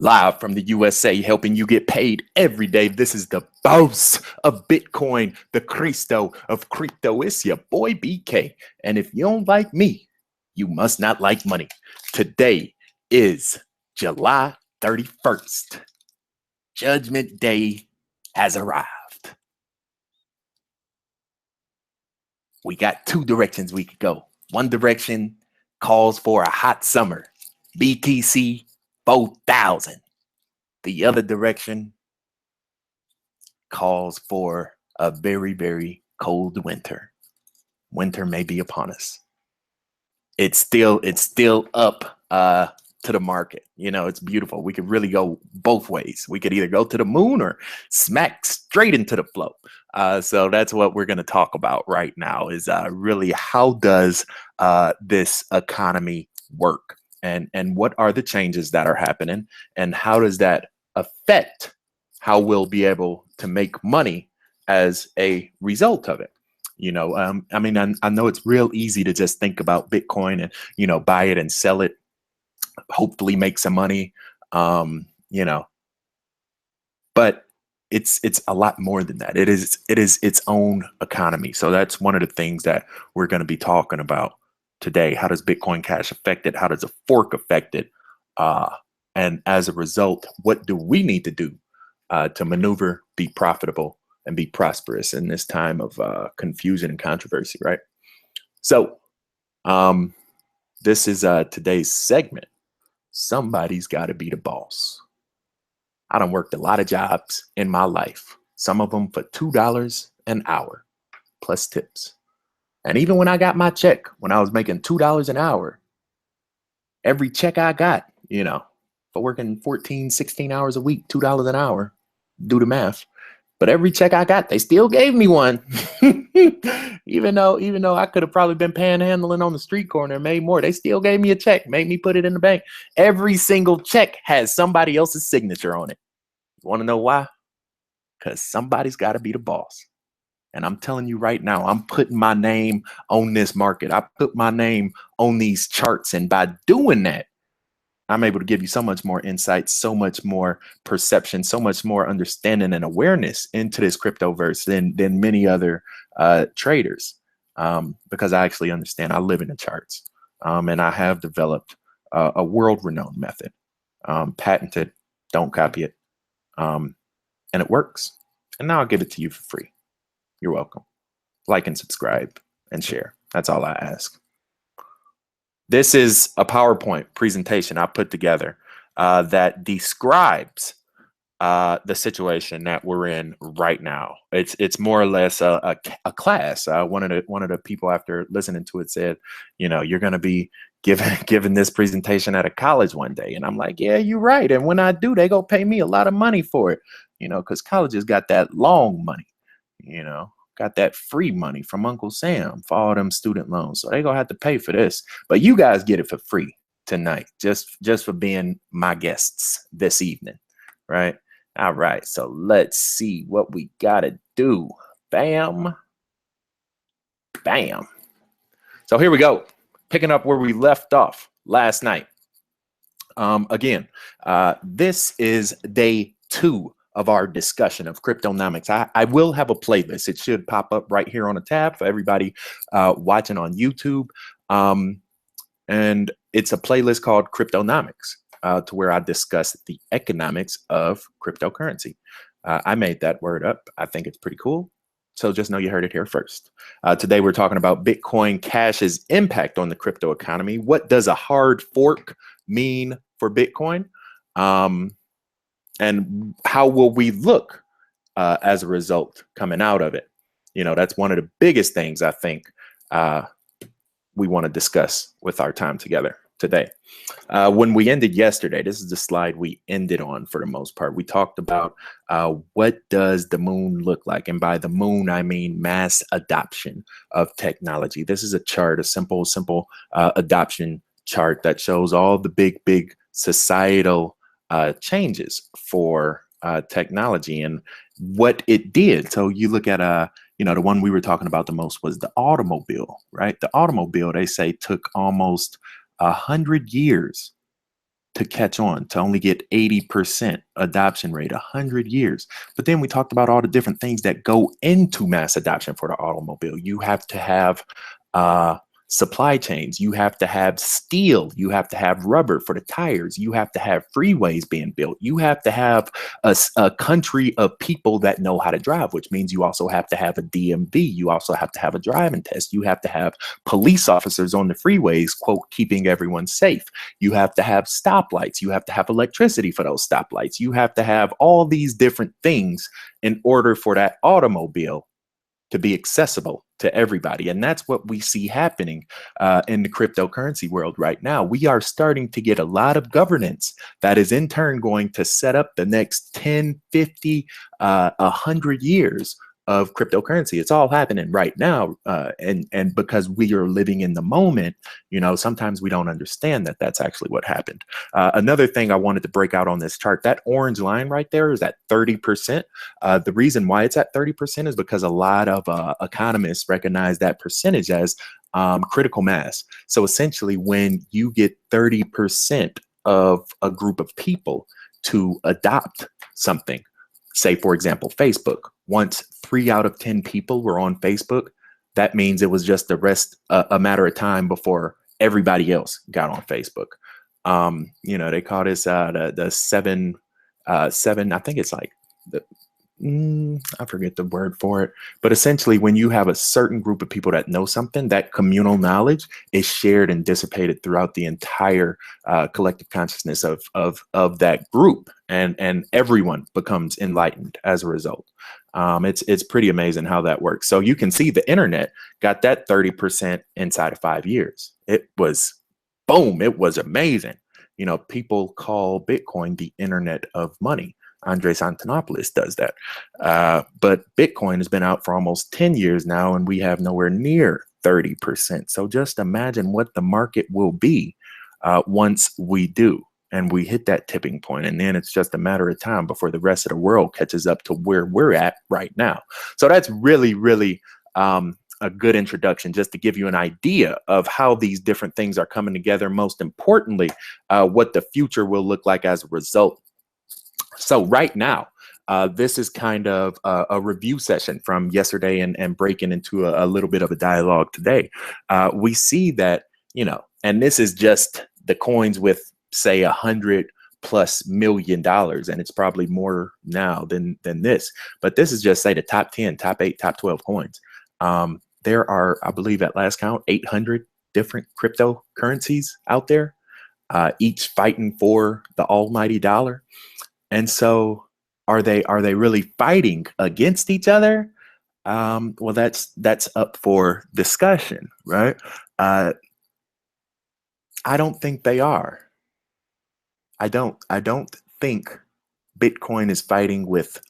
Live from the USA, helping you get paid every day. This is the boss of Bitcoin, the Cristo of crypto. It's your boy BK. And if you don't like me, you must not like money. Today is July 31st. Judgment Day has arrived. We got two directions we could go. One direction calls for a hot summer, BTC 4,000. The other direction calls for a very, very cold winter. Winter may be upon us. It's still up to the market. You know, it's beautiful. We could really go both ways. We could either go to the moon or smack straight into the flow. So that's what we're going to talk about right now is really how does this economy work? And what are the changes that are happening, and how does that affect how we'll be able to make money as a result of it? You know, I mean, I know it's real easy to just think about Bitcoin and, you know, buy it and sell it, hopefully make some money, you know, but it's a lot more than that. It is its own economy. So that's one of the things that we're going to be talking about today. How does Bitcoin Cash affect it? How does a fork affect it? And as a result, what do we need to do to maneuver, be profitable, and be prosperous in this time of confusion and controversy, right? So this is today's segment. Somebody's got to be the boss. I done worked a lot of jobs in my life, some of them for $2 an hour plus tips. And even when I got my check, when I was making $2 an hour, every check I got, you know, for working 14, 16 hours a week, $2 an hour, do the math. But every check I got, they still gave me one. even though I could have probably been panhandling on the street corner and made more, they still gave me a check, made me put it in the bank. Every single check has somebody else's signature on it. You want to know why? Because somebody's got to be the boss. And I'm telling you right now, I'm putting my name on this market. I put my name on these charts. And by doing that, I'm able to give you so much more insight, so much more perception, so much more understanding and awareness into this cryptoverse than many other traders, because I actually understand. I live in the charts, and I have developed a world-renowned method, patented. Don't copy it, and it works. And now I'll give it to you for free. You're welcome. Like and subscribe and share. That's all I ask. This is a PowerPoint presentation I put together that describes the situation that we're in right now. It's more or less a class. One of the people after listening to it said, you know, you're going to be given this presentation at a college one day. And I'm like, yeah, you're right. And when I do, they go pay me a lot of money for it, you know, because colleges got that long money, you know. Got that free money from Uncle Sam for all them student loans. So they gonna have to pay for this. But you guys get it for free tonight, just for being my guests this evening, right? All right, so let's see what we gotta do. Bam, bam. So here we go, picking up where we left off last night. Again, this is day 2 of our discussion of cryptonomics. I will have a playlist. It should pop up right here on the tab for everybody watching on YouTube. And it's a playlist called Cryptonomics, to where I discuss the economics of cryptocurrency. I made that word up. I think it's pretty cool. So just know you heard it here first. Today we're talking about Bitcoin Cash's impact on the crypto economy. What does a hard fork mean for Bitcoin? And how will we look as a result coming out of it? You know, that's one of the biggest things I think we want to discuss with our time together today. When we ended yesterday, this is the slide we ended on for the most part. We talked about what does the moon look like? And by the moon, I mean mass adoption of technology. This is a chart, a simple adoption chart that shows all the big societal changes for technology and what it did. So you look at you know, the one we were talking about the most was the automobile, right? The automobile, they say, took almost 100 years to catch on, to only get 80% adoption rate, 100 years. But then we talked about all the different things that go into mass adoption for the automobile. You have to have supply chains, you have to have steel, you have to have rubber for the tires, you have to have freeways being built, you have to have a country of people that know how to drive, which means you also have to have a DMV, you also have to have a driving test, you have to have police officers on the freeways, quote, keeping everyone safe, you have to have stoplights, you have to have electricity for those stoplights, you have to have all these different things in order for that automobile to be accessible to everybody. And that's what we see happening in the cryptocurrency world right now. We are starting to get a lot of governance that is in turn going to set up the next 10, 50, 100 years of cryptocurrency. It's all happening right now. And because we are living in the moment, you know, sometimes we don't understand that that's actually what happened. Another thing I wanted to break out on this chart, that orange line right there is at 30%. The reason why it's at 30% is because a lot of economists recognize that percentage as critical mass. So essentially, when you get 30% of a group of people to adopt something, say, for example, Facebook, once 3 out of 10 people were on Facebook, that means it was just a matter of time before everybody else got on Facebook. You know, they call this the seven, I think it's like I forget the word for it, but essentially when you have a certain group of people that know something, that communal knowledge is shared and dissipated throughout the entire collective consciousness of that group, and everyone becomes enlightened as a result. It's pretty amazing how that works. So you can see the internet got that 30% inside of 5 years. It was boom. It was amazing. You know, people call Bitcoin the internet of money. Andres Antonopoulos does that. But Bitcoin has been out for almost 10 years now, and we have nowhere near 30%. So just imagine what the market will be once we do, and we hit that tipping point. And then it's just a matter of time before the rest of the world catches up to where we're at right now. So that's really, really a good introduction, just to give you an idea of how these different things are coming together. Most importantly, what the future will look like as a result. So right now, this is kind of a review session from yesterday and breaking into a little bit of a dialogue today. We see that, you know, and this is just the coins with, say, $100+ million, and it's probably more now than this. But this is just, say, the top 10, top 8, top 12 coins. There are, I believe at last count, 800 different cryptocurrencies out there, each fighting for the almighty dollar. And so are they really fighting against each other? Well, that's up for discussion, right? I don't think they are. I don't think Bitcoin is fighting with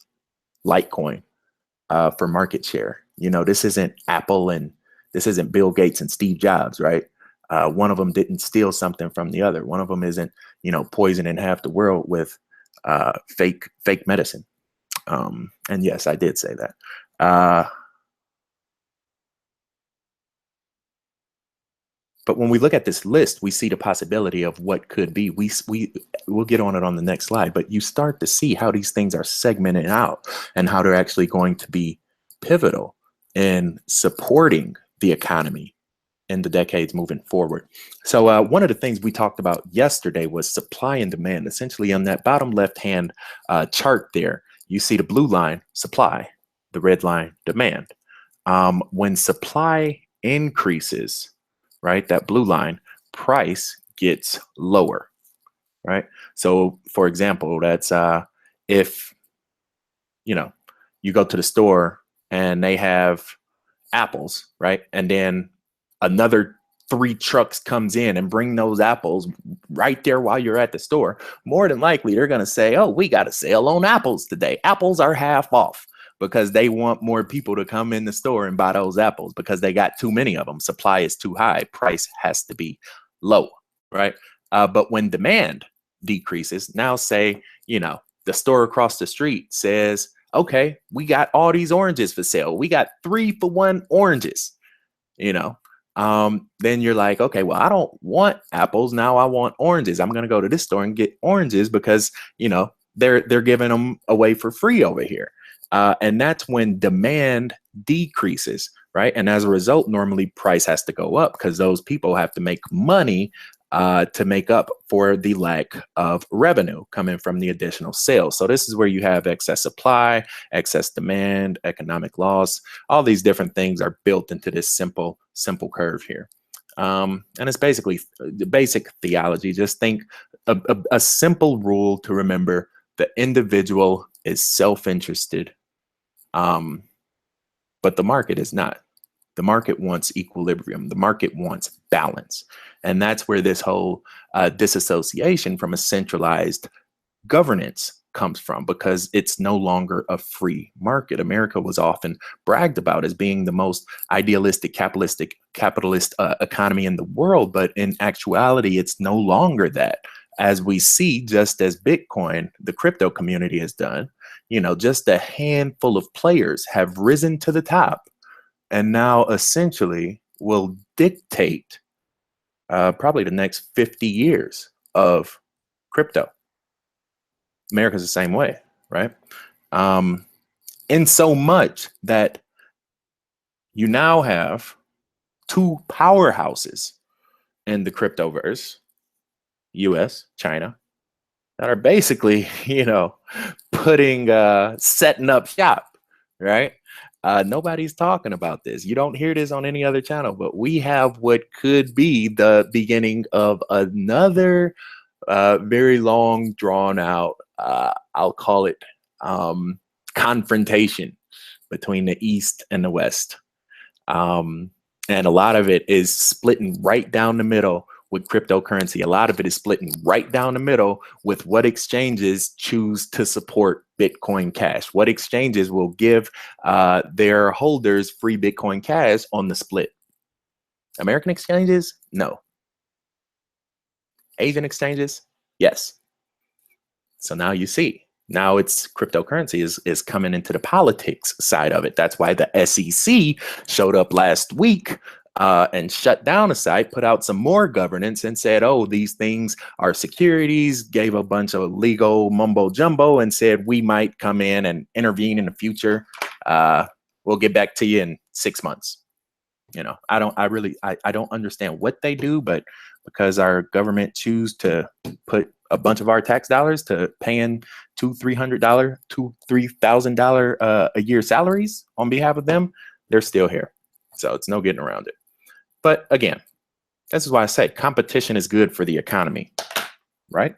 Litecoin for market share. You know, this isn't Apple and this isn't Bill Gates and Steve Jobs, right? One of them didn't steal something from the other. One of them isn't, you know, poisoning half the world with fake medicine. And yes, I did say that. But when we look at this list, we see the possibility of what could be. We'll get on it on the next slide, but you start to see how these things are segmented out and how they're actually going to be pivotal in supporting the economy in the decades moving forward. So one of the things we talked about yesterday was supply and demand. Essentially, on that bottom left-hand chart there, you see the blue line, supply, the red line, demand. When supply increases, right, that blue line, price gets lower, right? So, for example, that's if, you know, you go to the store and they have apples, right? And then another 3 trucks comes in and bring those apples right there while you're at the store. More than likely, they're going to say, oh, we got a sale on apples today. Apples are half off, because they want more people to come in the store and buy those apples because they got too many of them. Supply is too high. Price has to be low, right? But when demand decreases, now say, you know, the store across the street says, okay, we got all these oranges for sale. We got 3 for $1 oranges, you know. then you're like, okay, well, I don't want apples. Now I want oranges. I'm going to go to this store and get oranges because, they're giving them away for free over here. And that's when demand decreases, right? And as a result, normally price has to go up because those people have to make money to make up for the lack of revenue coming from the additional sales. So this is where you have excess supply, excess demand, economic loss. All these different things are built into this simple curve here. And it's basically the basic theology. Just think a simple rule to remember: the individual is self-interested, but the market is not. The market wants equilibrium. The market wants balance. And that's where this whole disassociation from a centralized governance comes from, because it's no longer a free market. America was often bragged about as being the most idealistic capitalist economy in the world. But in actuality, it's no longer that. As we see, just as Bitcoin, the crypto community has done, just a handful of players have risen to the top and now essentially will dictate probably the next 50 years of crypto. America's the same way, right? In so much that you now have two powerhouses in the cryptoverse, US, China, that are basically, setting up shop, right? Nobody's talking about this. You don't hear this on any other channel, but we have what could be the beginning of another very long, drawn out, I'll call it confrontation between the East and the West. And a lot of it is splitting right down the middle with cryptocurrency. A lot of it is splitting right down the middle with what exchanges choose to support Bitcoin Cash. What exchanges will give their holders free Bitcoin Cash on the split? American exchanges? No. Asian exchanges? Yes. So now you see. Now it's cryptocurrency is coming into the politics side of it. That's why the SEC showed up last week and shut down a site, put out some more governance and said, oh, these things are securities, gave a bunch of legal mumbo jumbo and said, we might come in and intervene in the future. We'll get back to you in 6 months. I don't understand what they do, but because our government choose to put a bunch of our tax dollars to paying $3,000 a year salaries on behalf of them, they're still here. So it's no getting around it. But again, this is why I say competition is good for the economy, right?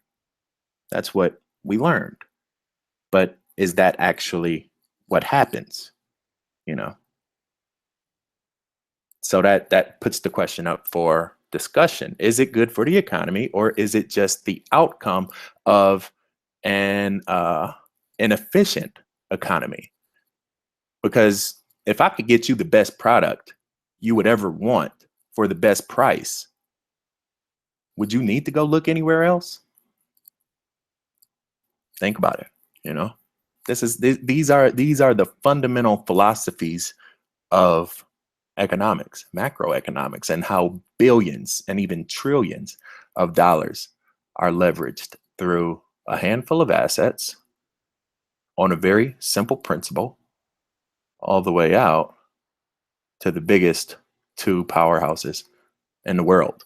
That's what we learned. But is that actually what happens? So that puts the question up for discussion. Is it good for the economy, or is it just the outcome of an efficient economy? Because if I could get you the best product you would ever want for the best price, would you need to go look anywhere else? Think about it. These are the fundamental philosophies of economics, macroeconomics, and how billions and even trillions of dollars are leveraged through a handful of assets on a very simple principle, all the way out to the biggest two powerhouses in the world.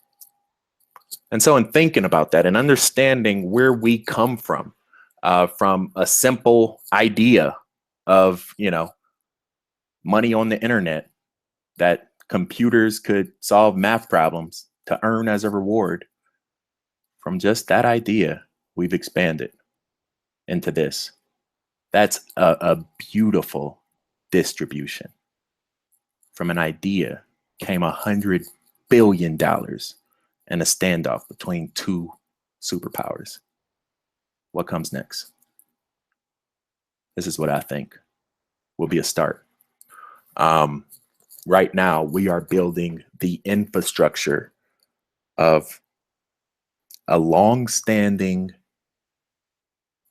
And so in thinking about that and understanding where we come from a simple idea of, money on the internet, that computers could solve math problems to earn as a reward. From just that idea, we've expanded into this. That's a beautiful distribution. From an idea came $100 billion in a standoff between two superpowers. What comes next? This is what I think will be a start. Right now, we are building the infrastructure of a long-standing,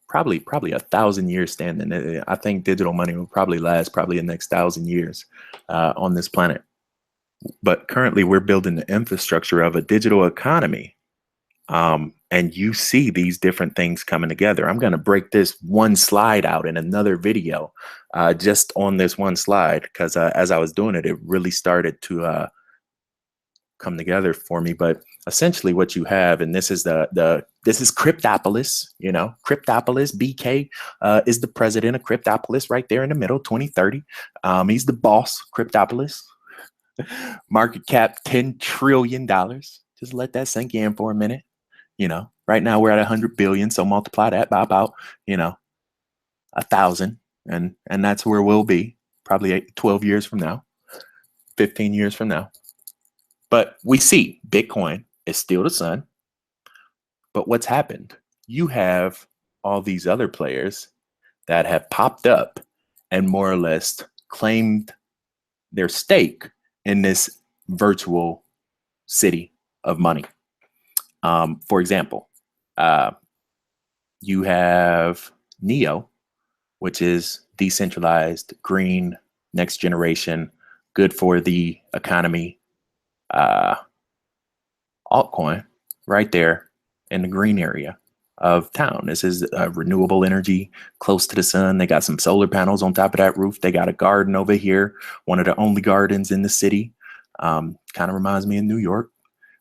probably 1,000-year standing. I think digital money will probably last the next 1,000 years on this planet. But currently, we're building the infrastructure of a digital economy. And you see these different things coming together. I'm going to break this one slide out in another video, just on this one slide, because as I was doing it, it really started to come together for me. But essentially what you have, and this is this is Cryptopolis, Cryptopolis. BK is the president of Cryptopolis right there in the middle, 2030. He's the boss, Cryptopolis. Market cap $10 trillion. Just let that sink in for a minute. Right now we're at 100 billion. So multiply that by about, 1,000. And that's where we'll be probably 12 years from now, 15 years from now. But we see Bitcoin is still the sun. But what's happened? You have all these other players that have popped up and more or less claimed their stake in this virtual city of money. For example, you have NEO, which is decentralized, green, next generation, good for the economy, altcoin right there in the green area of town. This is renewable energy, close to the sun. They got some solar panels on top of that roof. They got a garden over here, one of the only gardens in the city. Kind of reminds me of New York.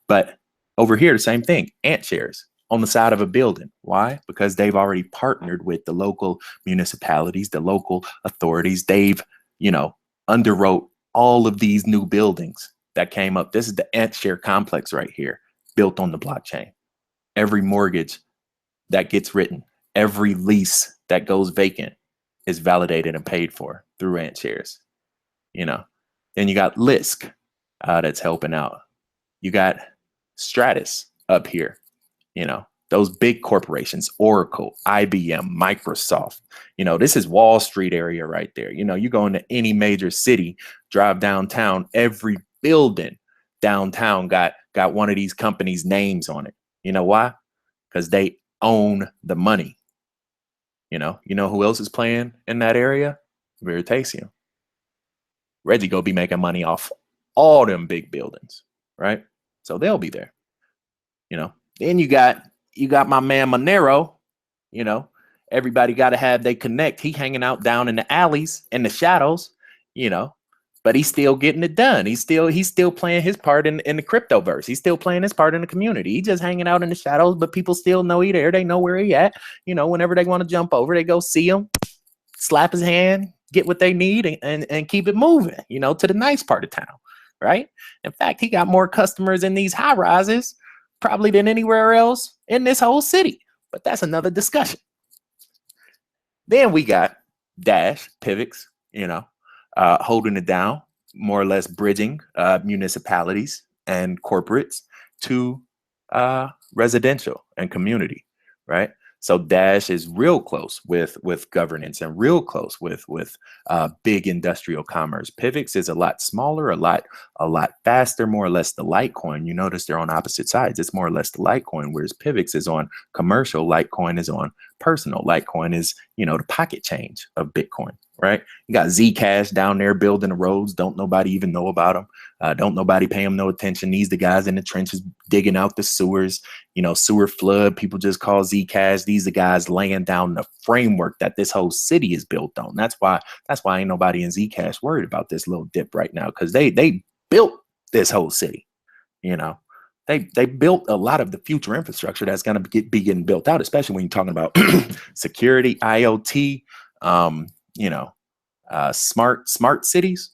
But over here, the same thing, ant shares on the side of a building. Why? Because they've already partnered with the local municipalities, the local authorities. They've, underwrote all of these new buildings that came up. This is the ant share complex right here, built on the blockchain. Every mortgage that gets written, every lease that goes vacant is validated and paid for through ant shares. Then you got Lisk that's helping out. You got Stratus up here, those big corporations, Oracle, IBM, Microsoft. This is Wall Street area right there. You go into any major city, drive downtown, every building downtown got one of these companies' names on it. You know why? Because they own the money. You know who else is playing in that area? Veritasium. Reggie go be making money off all them big buildings, right? So they'll be there. Then you got my man Monero. Everybody got to have they connect. He hanging out down in the alleys in the shadows, but he's still getting it done. He's still playing his part in the cryptoverse. He's still playing his part in the community. He's just hanging out in the shadows, but people still know he there. They know where he at. Whenever they want to jump over, they go see him, slap his hand, get what they need, and keep it moving, to the nice part of town, right? In fact, he got more customers in these high rises probably than anywhere else in this whole city. But that's another discussion. Then we got Dash, Pivx, holding it down, more or less bridging municipalities and corporates to residential and community, right? So Dash is real close with governance and real close with big industrial commerce. Pivx is a lot smaller, a lot faster, more or less the Litecoin. You notice they're on opposite sides. It's more or less the Litecoin, whereas Pivx is on commercial, Litecoin is on personal. Litecoin is, the pocket change of Bitcoin, right? You got Zcash down there building the roads. Don't nobody even know about them. Don't nobody pay them no attention. These the guys in the trenches digging out the sewers, sewer flood. People just call Zcash. These the guys laying down the framework that this whole city is built on. That's why ain't nobody in Zcash worried about this little dip right now, because they built this whole city. They built a lot of the future infrastructure that's going to be getting built out, especially when you're talking about security, IoT, smart cities.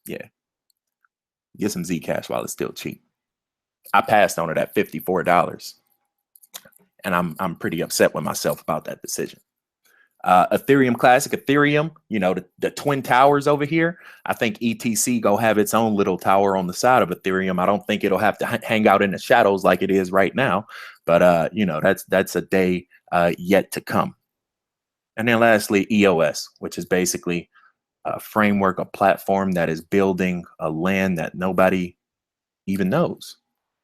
Yeah. Get some Zcash while it's still cheap. I passed on it at $54, and I'm pretty upset with myself about that decision. Ethereum Classic, Ethereum, the twin towers over here. I think ETC go have its own little tower on the side of Ethereum. I don't think it'll have to hang out in the shadows like it is right now, but that's a day yet to come. And then lastly, EOS, which is basically a framework, a platform that is building a land that nobody even knows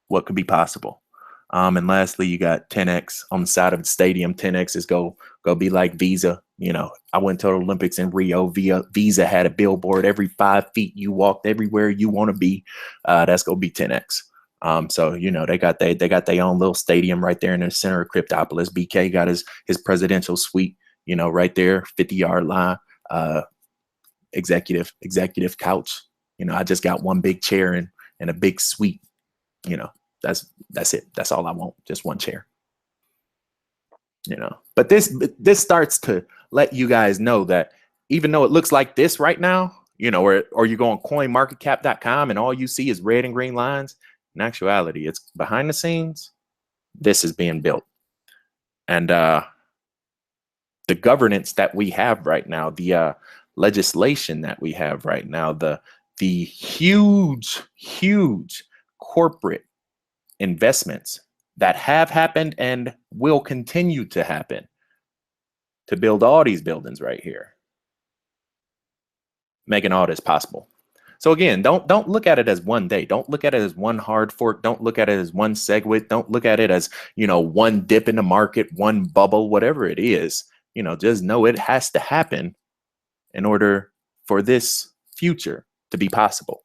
what could be possible. And lastly, you got 10x on the side of the stadium. 10x is go be like Visa, I went to the Olympics in Rio. Visa had a billboard every 5 feet you walked, everywhere you want to be. That's gonna be 10x. So they got their own little stadium right there in the center of Cryptopolis. BK got his presidential suite, right there, 50-yard line. Executive couch. I just got one big chair and a big suite. That's it. That's all I want. Just one chair. But this starts to let you guys know that even though it looks like this right now, or you go on coinmarketcap.com and all you see is red and green lines, in actuality, it's behind the scenes. This is being built. And the governance that we have right now, the legislation that we have right now, the huge corporate investments that have happened and will continue to happen to build all these buildings right here, making all this possible. So again, don't look at it as one day. Don't look at it as one hard fork. Don't look at it as one SegWit. Don't look at it as, one dip in the market, one bubble, whatever it is. Just know it has to happen in order for this future to be possible.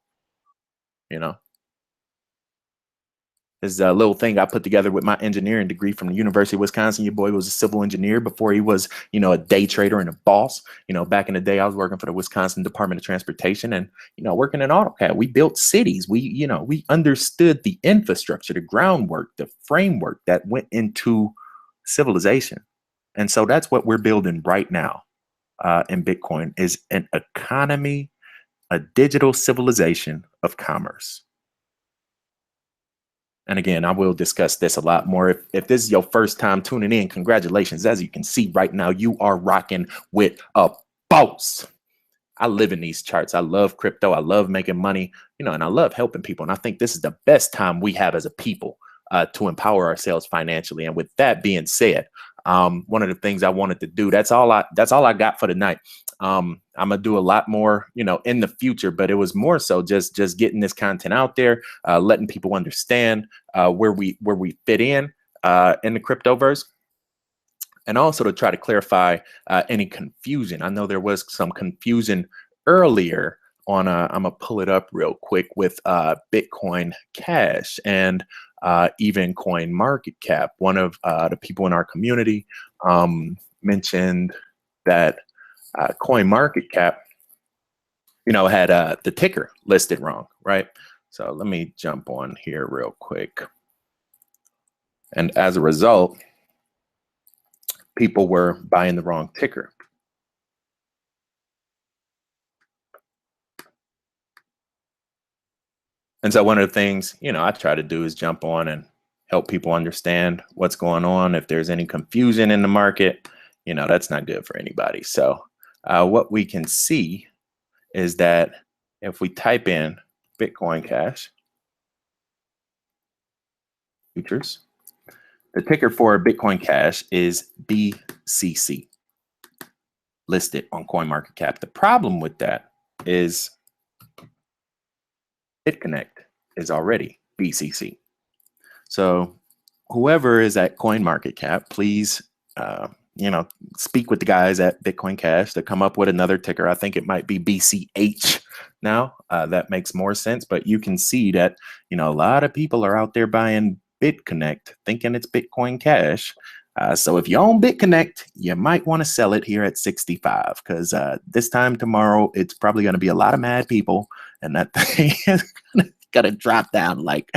This is a little thing I put together with my engineering degree from the University of Wisconsin. Your boy was a civil engineer before he was, a day trader and a boss. Back in the day, I was working for the Wisconsin Department of Transportation and, working in AutoCAD. We built cities. We understood the infrastructure, the groundwork, the framework that went into civilization. And so that's what we're building right now in Bitcoin, is an economy, a digital civilization of commerce. And again, I will discuss this a lot more. If this is your first time tuning in, congratulations. As you can see right now, you are rocking with a boss. I live in these charts. I love crypto. I love making money, and I love helping people. And I think this is the best time we have as a people to empower ourselves financially. And with that being said, one of the things I wanted to do, that's all I got for tonight. I'm gonna do a lot more, in the future, but it was more so just getting this content out there, letting people understand where we fit in the cryptoverse, and also to try to clarify any confusion. I know there was some confusion earlier on. I'm gonna pull it up real quick with Bitcoin Cash and even Coin Market Cap. One of the people in our community mentioned that Coin Market Cap, had the ticker listed wrong, right? So let me jump on here real quick. And as a result, people were buying the wrong ticker. And so one of the things, I try to do is jump on and help people understand what's going on. If there's any confusion in the market, that's not good for anybody. So what we can see is that if we type in Bitcoin Cash futures, the ticker for Bitcoin Cash is BCC, listed on CoinMarketCap. The problem with that is BitConnect is already BCC. So whoever is at CoinMarketCap, please, speak with the guys at Bitcoin Cash to come up with another ticker. I think it might be BCH now. That makes more sense. But you can see that, a lot of people are out there buying BitConnect, thinking it's Bitcoin Cash. So if you own BitConnect, you might want to sell it here at 65, because this time tomorrow, it's probably going to be a lot of mad people, and that thing is going to drop down like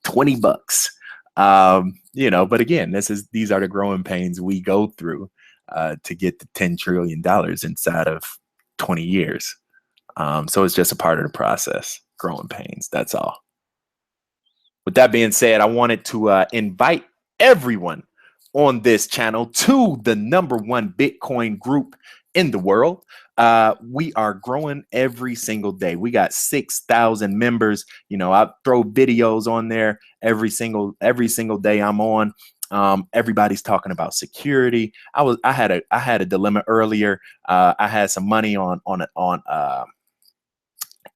20 bucks. But again, these are the growing pains we go through to get to $10 trillion inside of 20 years. So it's just a part of the process, growing pains. That's all. With that being said, I wanted to invite everyone on this channel to the #1 Bitcoin group in the world. We are growing every single day. We got 6,000 members. I throw videos on there every single day I'm on. Everybody's talking about security. I had a dilemma earlier. I had some money on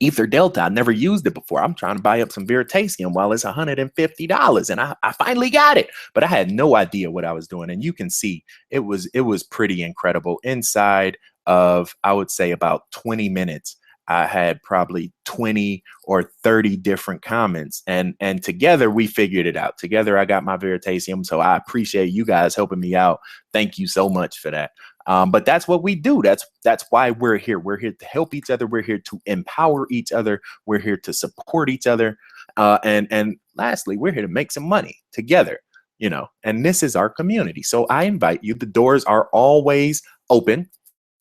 Ether Delta, I never used it before. I'm trying to buy up some Veritasium while it's $150, and I finally got it, but I had no idea what I was doing. And you can see it was pretty incredible. Inside of, I would say, about 20 minutes, I had probably 20 or 30 different comments, and together we figured it out. Together I got my Veritasium, so I appreciate you guys helping me out. Thank you so much for that. But that's what we do. That's why we're here. We're here to help each other. We're here to empower each other. We're here to support each other. And lastly, we're here to make some money together, you know, and this is our community. So I invite you. The doors are always open.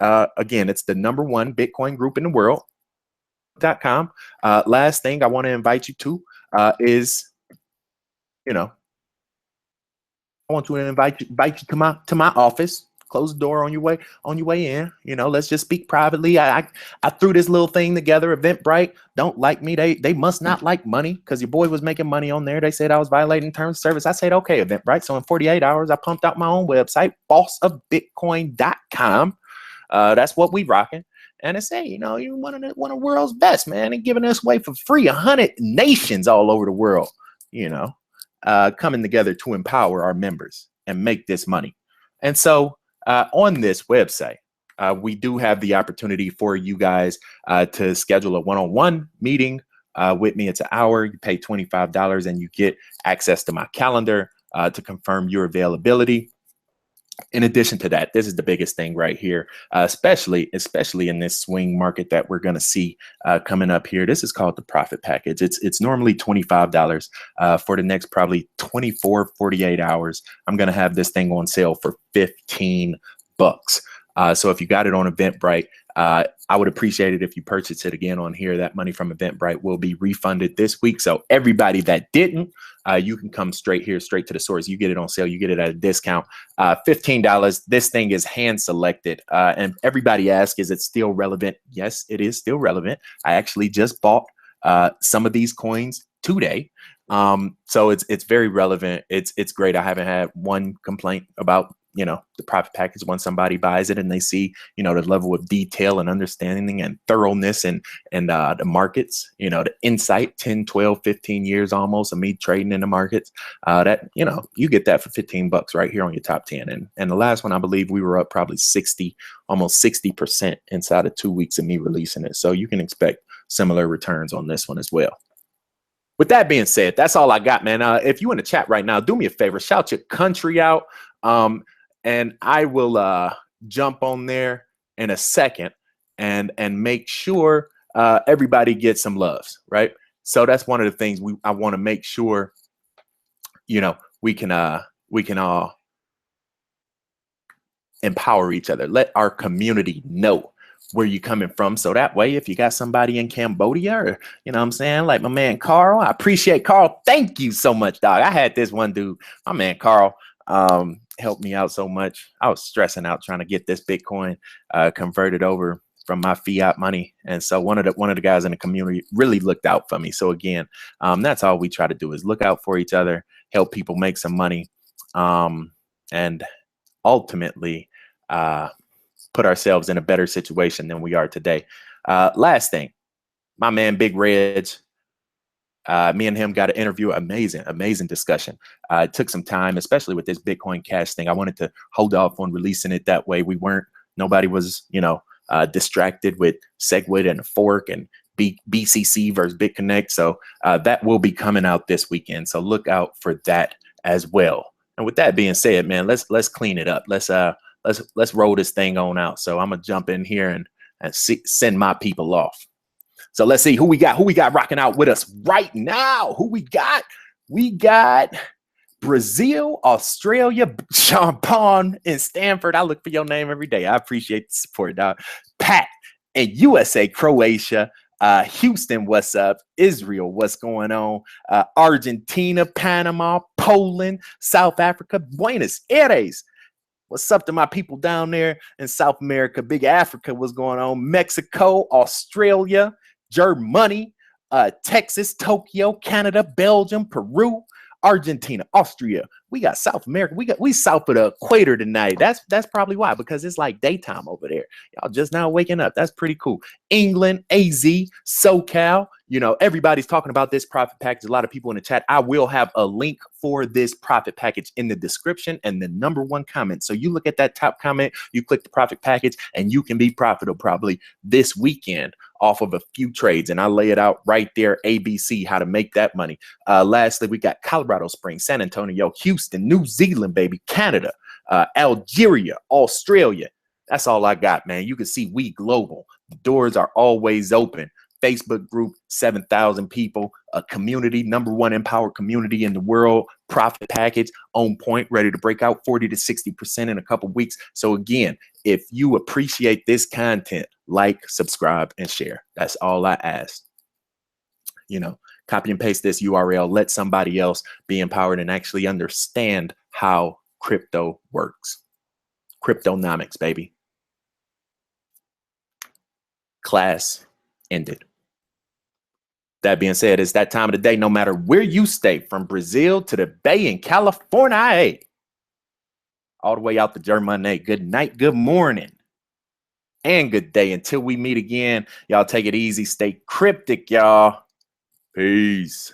Again, it's the #1 Bitcoin group in the world.com. Last thing I want to invite you to is, you know, I want to invite you to my office. Close the door on your way in. You know, let's just speak privately. I threw this little thing together. Eventbrite don't like me. They must not like money, because your boy was making money on there. They said I was violating terms of service. I said, okay, Eventbrite. So in 48 hours, I pumped out my own website, bossofbitcoin.com. That's what we rocking. And it's, hey, you know, you're one of the world's best, man, and giving us away for free. 100 nations all over the world, you know, coming together to empower our members and make this money. And so on this website, we do have the opportunity for you guys to schedule a one-on-one meeting with me. It's an hour. You pay $25 and you get access to my calendar to confirm your availability. In addition to that, this is the biggest thing right here, especially in this swing market that we're going to see coming up here. This is called the profit package. It's normally $25 for the next probably 24, 48 hours. I'm going to have this thing on sale for $15. So if you got it on Eventbrite, I would appreciate it if you purchase it again on here. That money from Eventbrite will be refunded this week. So everybody that didn't, you can come straight here, straight to the source. You get it on sale. You get it at a discount. $15. This thing is hand selected. And everybody asks, is it still relevant? Yes, it is still relevant. I actually just bought some of these coins today. So it's very relevant. It's great. I haven't had one complaint about, you know, the profit package when somebody buys it and they see, you know, the level of detail and understanding and thoroughness and the markets, you know, the insight, 10, 12, 15 years almost of me trading in the markets, that, you know, you get that for $15 right here on your top 10. And the last one, I believe we were up probably almost 60% inside of 2 weeks of me releasing it. So you can expect similar returns on this one as well. With that being said, that's all I got, man. If you in the chat right now, do me a favor, shout your country out. And I will jump on there in a second and make sure everybody gets some loves, right? So that's one of the things I want to make sure, you know, we can all empower each other. Let our community know where you coming from. So that way, if you got somebody in Cambodia, or, you know what I'm saying, like my man Carl, I appreciate Carl. Thank you so much, dog. I had this one dude, my man Carl, helped me out so much. I was stressing out trying to get this Bitcoin converted over from my fiat money. And so one of the guys in the community really looked out for me. So again, that's all we try to do is look out for each other, help people make some money, and ultimately put ourselves in a better situation than we are today. Last thing, my man Big Reg, me and him got an interview. Amazing discussion. It took some time, especially with this Bitcoin Cash thing. I wanted to hold off on releasing it that way. Nobody was, you know, distracted with SegWit and a fork and BCC versus BitConnect. So that will be coming out this weekend. So look out for that as well. And with that being said, man, let's clean it up. Let's roll this thing on out. So I'm gonna jump in here and send my people off. So let's see who we got rocking out with us right now. Who we got? We got Brazil, Australia, Sean Pawn in Stanford. I look for your name every day. I appreciate the support, dog. Pat in USA, Croatia, Houston, what's up? Israel, what's going on? Argentina, Panama, Poland, South Africa, Buenos Aires. What's up to my people down there in South America? Big Africa, what's going on? Mexico, Australia, Germany, Texas, Tokyo, Canada, Belgium, Peru, Argentina, Austria. We got South America. We south of the equator tonight. That's probably why, because it's like daytime over there. Y'all just now waking up. That's pretty cool. England, AZ, SoCal. You know, everybody's talking about this profit package. A lot of people in the chat. I will have a link for this profit package in the description and the #1 comment. So you look at that top comment, you click the profit package, and you can be profitable probably this weekend off of a few trades. And I lay it out right there, ABC, how to make that money. Lastly, we got Colorado Springs, San Antonio, Houston, New Zealand, baby, Canada, Algeria, Australia. That's all I got, man. You can see we global. The doors are always open. Facebook group, 7,000 people, a community, #1 empowered community in the world, profit package on point, ready to break out 40 to 60% in a couple weeks. So again, if you appreciate this content, like, subscribe, and share. That's all I ask. You know, copy and paste this URL, let somebody else be empowered and actually understand how crypto works. Cryptonomics, baby. Class ended. That being said, it's that time of the day, no matter where you stay, from Brazil to the Bay in California, all the way out to Germany. Good night, good morning, and good day. Until we meet again, y'all take it easy. Stay cryptic, y'all. Peace.